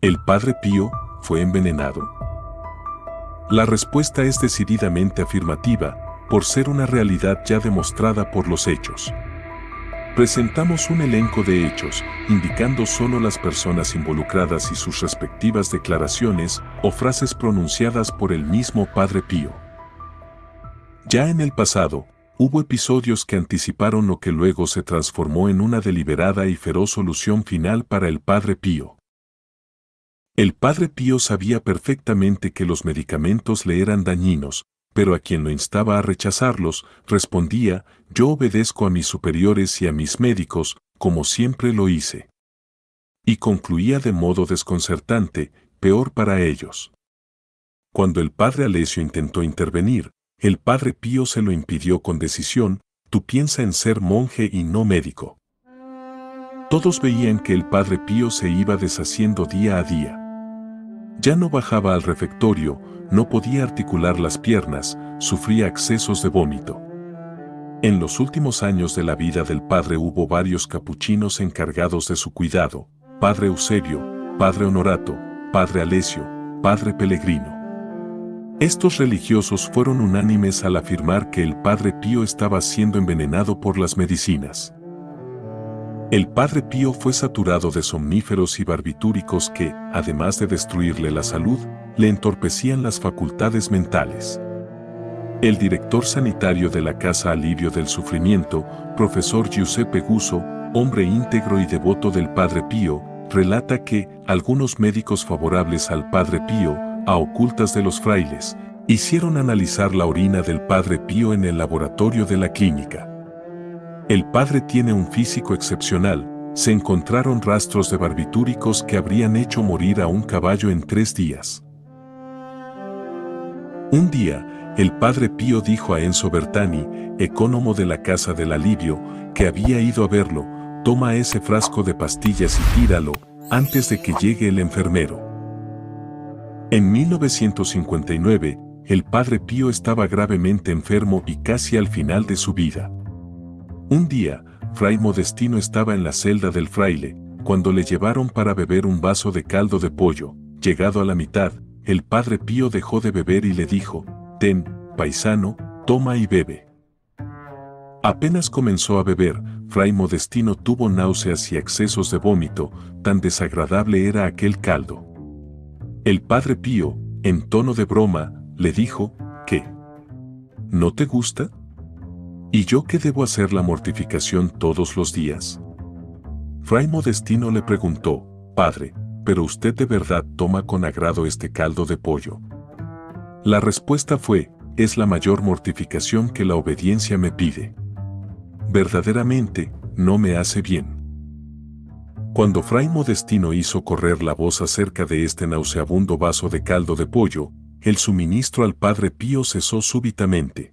¿El Padre Pío fue envenenado? La respuesta es decididamente afirmativa, por ser una realidad ya demostrada por los hechos. Presentamos un elenco de hechos, indicando solo las personas involucradas y sus respectivas declaraciones o frases pronunciadas por el mismo Padre Pío. Ya en el pasado, hubo episodios que anticiparon lo que luego se transformó en una deliberada y feroz solución final para el Padre Pío. El Padre Pío sabía perfectamente que los medicamentos le eran dañinos, pero a quien lo instaba a rechazarlos, respondía: yo obedezco a mis superiores y a mis médicos, como siempre lo hice. Y concluía de modo desconcertante: peor para ellos. Cuando el Padre Alessio intentó intervenir, el Padre Pío se lo impidió con decisión: tú piensa en ser monje y no médico. Todos veían que el Padre Pío se iba deshaciendo día a día. Ya no bajaba al refectorio, no podía articular las piernas, sufría accesos de vómito. En los últimos años de la vida del padre hubo varios capuchinos encargados de su cuidado: Padre Eusebio, Padre Honorato, Padre Alessio, Padre Pellegrino. Estos religiosos fueron unánimes al afirmar que el Padre Pío estaba siendo envenenado por las medicinas. El Padre Pío fue saturado de somníferos y barbitúricos que, además de destruirle la salud, le entorpecían las facultades mentales. El director sanitario de la Casa Alivio del Sufrimiento, profesor Giuseppe Guzzo, hombre íntegro y devoto del Padre Pío, relata que algunos médicos favorables al Padre Pío, a ocultas de los frailes, hicieron analizar la orina del Padre Pío en el laboratorio de la clínica. El padre tiene un físico excepcional, se encontraron rastros de barbitúricos que habrían hecho morir a un caballo en 3 días. Un día, el Padre Pío dijo a Enzo Bertani, ecónomo de la Casa del Alivio, que había ido a verlo: toma ese frasco de pastillas y tíralo, antes de que llegue el enfermero. En 1959, el Padre Pío estaba gravemente enfermo y casi al final de su vida. Un día, Fray Modestino estaba en la celda del fraile, cuando le llevaron para beber un vaso de caldo de pollo. Llegado a la mitad, el Padre Pío dejó de beber y le dijo: ten, paisano, toma y bebe. Apenas comenzó a beber, Fray Modestino tuvo náuseas y accesos de vómito, tan desagradable era aquel caldo. El Padre Pío, en tono de broma, le dijo: ¿qué? ¿No te gusta? ¿Y yo qué debo hacer la mortificación todos los días? Fray Modestino le preguntó: Padre, ¿pero usted de verdad toma con agrado este caldo de pollo? La respuesta fue: es la mayor mortificación que la obediencia me pide. Verdaderamente, no me hace bien. Cuando Fray Modestino hizo correr la voz acerca de este nauseabundo vaso de caldo de pollo, el suministro al Padre Pío cesó súbitamente.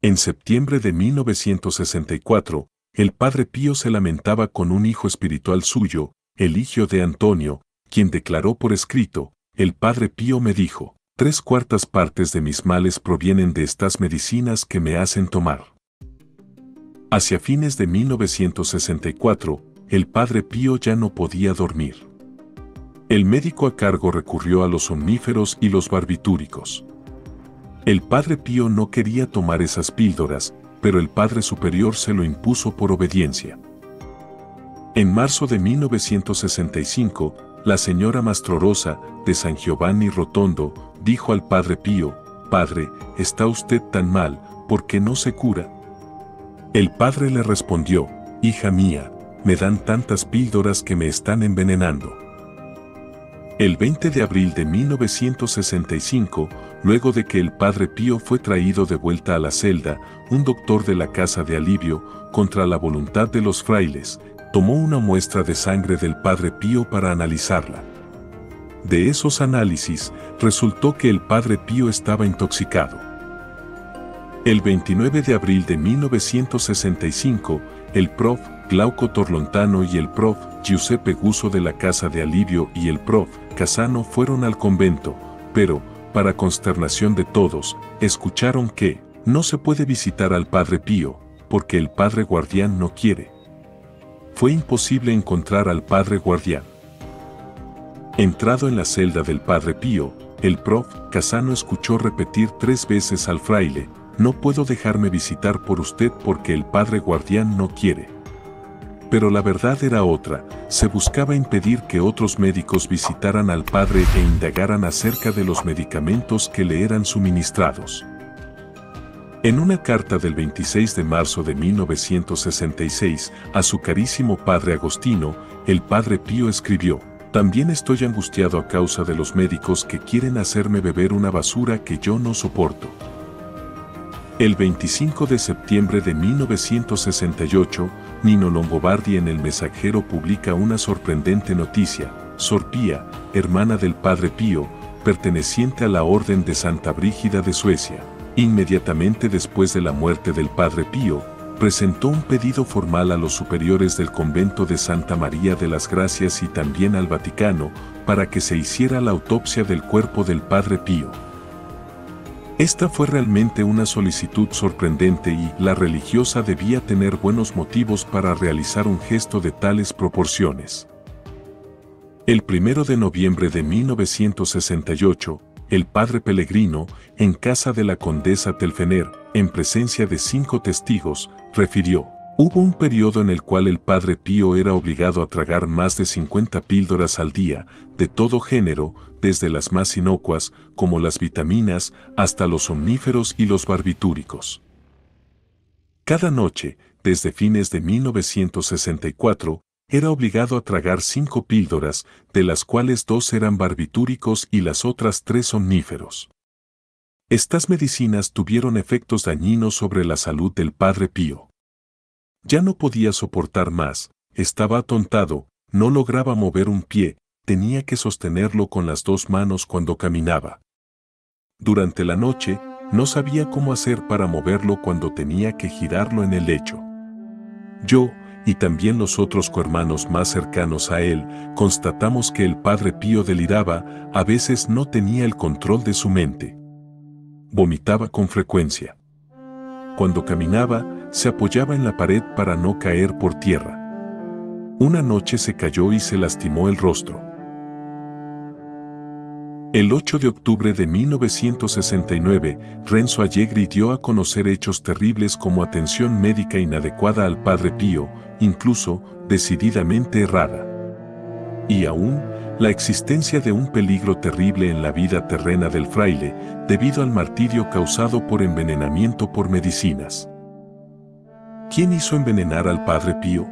En septiembre de 1964, el Padre Pío se lamentaba con un hijo espiritual suyo, Eligio de Antonio, quien declaró por escrito: el Padre Pío me dijo: 3/4 partes de mis males provienen de estas medicinas que me hacen tomar. Hacia fines de 1964, el Padre Pío ya no podía dormir. El médico a cargo recurrió a los somníferos y los barbitúricos. El Padre Pío no quería tomar esas píldoras, pero el Padre Superior se lo impuso por obediencia. En marzo de 1965, la señora Mastrorosa, de San Giovanni Rotondo, dijo al Padre Pío: Padre, ¿está usted tan mal, por qué no se cura? El Padre le respondió: hija mía, me dan tantas píldoras que me están envenenando. El 20 de abril de 1965, luego de que el Padre Pío fue traído de vuelta a la celda, un doctor de la Casa de Alivio, contra la voluntad de los frailes, tomó una muestra de sangre del Padre Pío para analizarla. De esos análisis, resultó que el Padre Pío estaba intoxicado. El 29 de abril de 1965, el Prof. Glauco Torlontano y el Prof. Giuseppe Guzzo de la Casa de Alivio y el Prof. Casano fueron al convento, pero, para consternación de todos, escucharon que no se puede visitar al Padre Pío, porque el Padre Guardián no quiere. Fue imposible encontrar al Padre Guardián. Entrado en la celda del Padre Pío, el prof. Casano escuchó repetir 3 veces al fraile: «No puedo dejarme visitar por usted porque el padre guardián no quiere». Pero la verdad era otra: se buscaba impedir que otros médicos visitaran al padre e indagaran acerca de los medicamentos que le eran suministrados. En una carta del 26 de marzo de 1966 a su carísimo padre Agostino, el Padre Pío escribió: «También estoy angustiado a causa de los médicos que quieren hacerme beber una basura que yo no soporto». El 25 de septiembre de 1968, Nino Longobardi en El Mensajero publica una sorprendente noticia: Sor Pía, hermana del Padre Pío, perteneciente a la Orden de Santa Brígida de Suecia, inmediatamente después de la muerte del Padre Pío, presentó un pedido formal a los superiores del convento de Santa María de las Gracias y también al Vaticano, para que se hiciera la autopsia del cuerpo del Padre Pío. Esta fue realmente una solicitud sorprendente y la religiosa debía tener buenos motivos para realizar un gesto de tales proporciones. El 1 de noviembre de 1968, el padre Pellegrino, en casa de la condesa Telfener, en presencia de 5 testigos, refirió: «Hubo un periodo en el cual el Padre Pío era obligado a tragar más de 50 píldoras al día, de todo género, desde las más inocuas, como las vitaminas, hasta los somníferos y los barbitúricos. Cada noche, desde fines de 1964, era obligado a tragar 5 píldoras, de las cuales 2 eran barbitúricos y las otras 3 somníferos. Estas medicinas tuvieron efectos dañinos sobre la salud del Padre Pío. Ya no podía soportar más, estaba atontado, no lograba mover un pie, tenía que sostenerlo con las 2 manos cuando caminaba. Durante la noche, no sabía cómo hacer para moverlo cuando tenía que girarlo en el lecho. Yo, y también los otros cohermanos más cercanos a él, constatamos que el Padre Pío deliraba, a veces no tenía el control de su mente. Vomitaba con frecuencia. Cuando caminaba, se apoyaba en la pared para no caer por tierra. Una noche se cayó y se lastimó el rostro. El 8 de octubre de 1969, Renzo Allegri dio a conocer hechos terribles como atención médica inadecuada al Padre Pío, incluso decididamente errada. Y aún, la existencia de un peligro terrible en la vida terrena del fraile, debido al martirio causado por envenenamiento por medicinas. ¿Quién hizo envenenar al Padre Pío?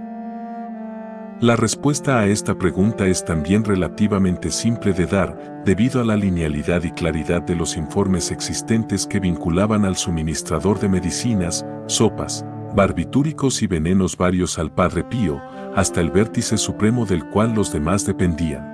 La respuesta a esta pregunta es también relativamente simple de dar, debido a la linealidad y claridad de los informes existentes que vinculaban al suministrador de medicinas, sopas, barbitúricos y venenos varios al Padre Pío, hasta el vértice supremo del cual los demás dependían.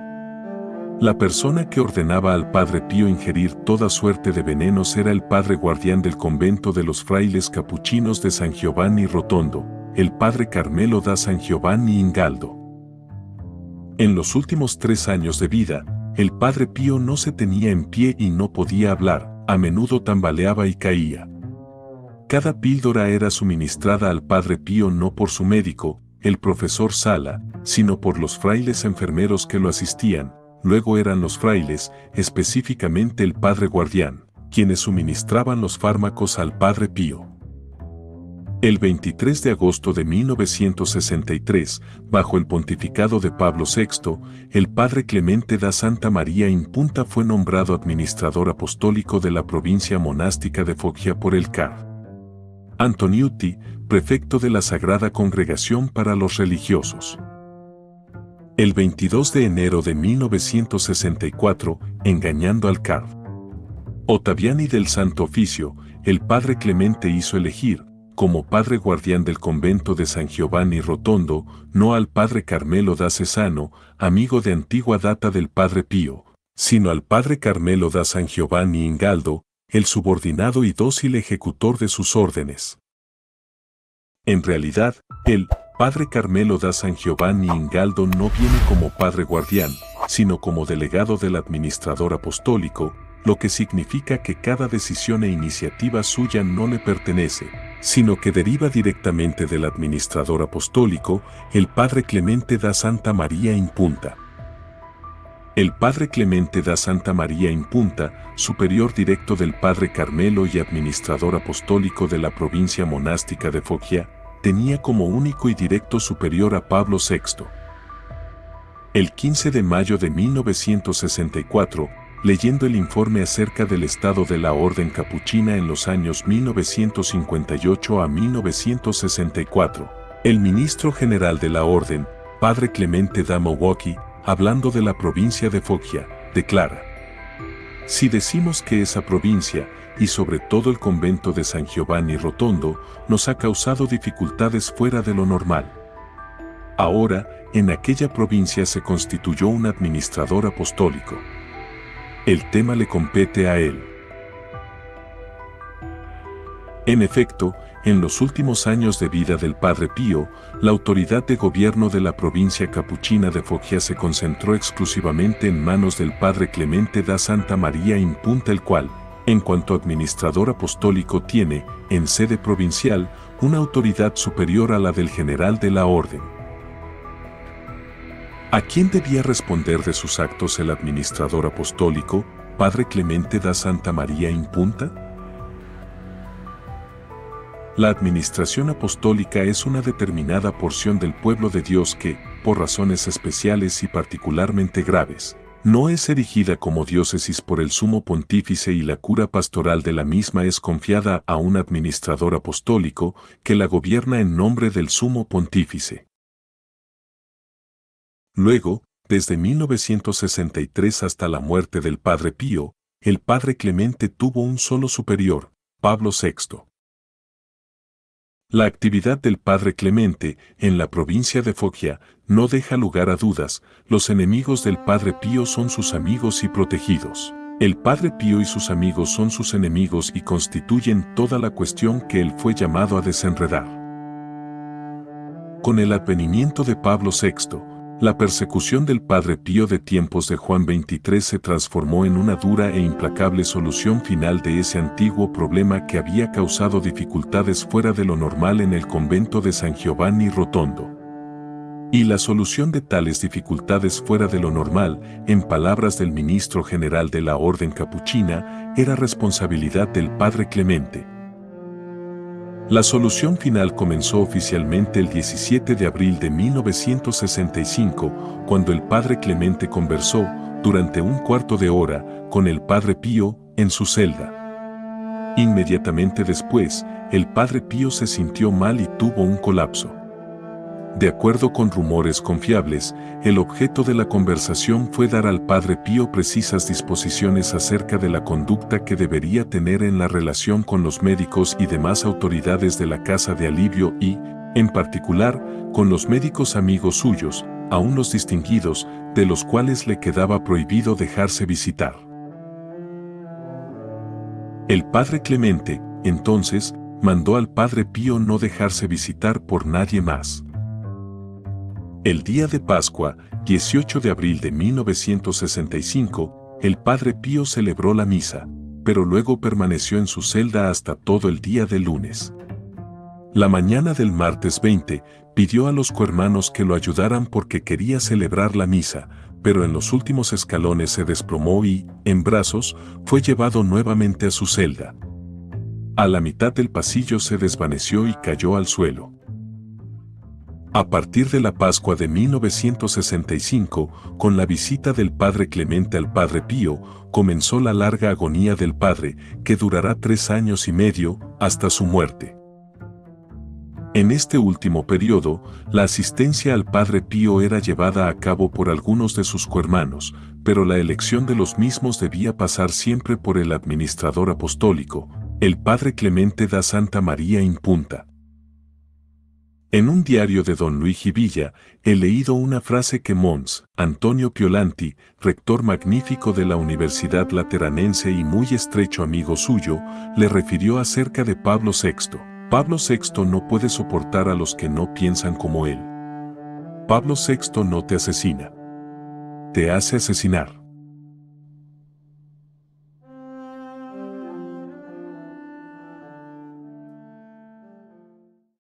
La persona que ordenaba al Padre Pío ingerir toda suerte de venenos era el padre guardián del convento de los frailes capuchinos de San Giovanni Rotondo, el padre Carmelo da San Giovanni Ingaldo. En los últimos 3 años de vida, el Padre Pío no se tenía en pie y no podía hablar, a menudo tambaleaba y caía. Cada píldora era suministrada al Padre Pío no por su médico, el profesor Sala, sino por los frailes enfermeros que lo asistían. Luego eran los frailes, específicamente el Padre Guardián, quienes suministraban los fármacos al Padre Pío. El 23 de agosto de 1963, bajo el pontificado de Pablo VI, el Padre Clemente da Santa María in Punta fue nombrado administrador apostólico de la provincia monástica de Foggia por el Card. Antoniuti, prefecto de la Sagrada Congregación para los Religiosos. El 22 de enero de 1964, engañando al Card. Ottaviani del Santo Oficio, el Padre Clemente hizo elegir, como padre guardián del convento de San Giovanni Rotondo, no al Padre Carmelo da Cesano, amigo de antigua data del Padre Pío, sino al Padre Carmelo da San Giovanni Ingaldo, el subordinado y dócil ejecutor de sus órdenes. En realidad, el Padre Carmelo da San Giovanni Ingaldo no viene como padre guardián, sino como delegado del administrador apostólico, lo que significa que cada decisión e iniciativa suya no le pertenece, sino que deriva directamente del administrador apostólico, el Padre Clemente da Santa María in Punta. El padre Clemente da Santa María in Punta, superior directo del padre Carmelo y administrador apostólico de la provincia monástica de Foggia, tenía como único y directo superior a Pablo VI. El 15 de mayo de 1964, leyendo el informe acerca del estado de la Orden Capuchina en los años 1958 a 1964, el ministro general de la Orden, padre Clemente da Milwaukee, hablando de la provincia de Foggia, declara: si decimos que esa provincia, y sobre todo el convento de San Giovanni Rotondo, nos ha causado dificultades fuera de lo normal. Ahora, en aquella provincia se constituyó un administrador apostólico. El tema le compete a él. En efecto, en los últimos años de vida del Padre Pío, la autoridad de gobierno de la provincia capuchina de Foggia se concentró exclusivamente en manos del Padre Clemente da Santa María in Punta, el cual, en cuanto administrador apostólico, tiene, en sede provincial, una autoridad superior a la del general de la Orden. ¿A quién debía responder de sus actos el administrador apostólico, Padre Clemente da Santa María in Punta? La administración apostólica es una determinada porción del pueblo de Dios que, por razones especiales y particularmente graves, no es erigida como diócesis por el sumo pontífice, y la cura pastoral de la misma es confiada a un administrador apostólico que la gobierna en nombre del sumo pontífice. Luego, desde 1963 hasta la muerte del Padre Pío, el Padre Clemente tuvo un solo superior, Pablo VI. La actividad del Padre Clemente en la provincia de Foggia no deja lugar a dudas. Los enemigos del Padre Pío son sus amigos y protegidos. El Padre Pío y sus amigos son sus enemigos y constituyen toda la cuestión que él fue llamado a desenredar. Con el advenimiento de Pablo VI, la persecución del Padre Pío de tiempos de Juan XXIII se transformó en una dura e implacable solución final de ese antiguo problema que había causado dificultades fuera de lo normal en el convento de San Giovanni Rotondo. Y la solución de tales dificultades fuera de lo normal, en palabras del ministro general de la Orden Capuchina, era responsabilidad del Padre Clemente. La solución final comenzó oficialmente el 17 de abril de 1965, cuando el Padre Clemente conversó, durante un cuarto de hora, con el Padre Pío, en su celda. Inmediatamente después, el Padre Pío se sintió mal y tuvo un colapso. De acuerdo con rumores confiables, el objeto de la conversación fue dar al Padre Pío precisas disposiciones acerca de la conducta que debería tener en la relación con los médicos y demás autoridades de la Casa de Alivio y, en particular, con los médicos amigos suyos, aún los distinguidos, de los cuales le quedaba prohibido dejarse visitar. El Padre Clemente, entonces, mandó al Padre Pío no dejarse visitar por nadie más. El día de Pascua, 18 de abril de 1965, el Padre Pío celebró la misa, pero luego permaneció en su celda hasta todo el día del lunes. La mañana del martes 20, pidió a los cohermanos que lo ayudaran porque quería celebrar la misa, pero en los últimos escalones se desplomó y, en brazos, fue llevado nuevamente a su celda. A la mitad del pasillo se desvaneció y cayó al suelo. A partir de la Pascua de 1965, con la visita del Padre Clemente al Padre Pío, comenzó la larga agonía del Padre, que durará 3 años y medio, hasta su muerte. En este último periodo, la asistencia al Padre Pío era llevada a cabo por algunos de sus cohermanos, pero la elección de los mismos debía pasar siempre por el administrador apostólico, el Padre Clemente da Santa María in Punta. En un diario de don Luigi Villa, he leído una frase que Mons. Antonio Piolanti, rector magnífico de la Universidad Lateranense y muy estrecho amigo suyo, le refirió acerca de Pablo VI. Pablo VI no puede soportar a los que no piensan como él. Pablo VI no te asesina. Te hace asesinar.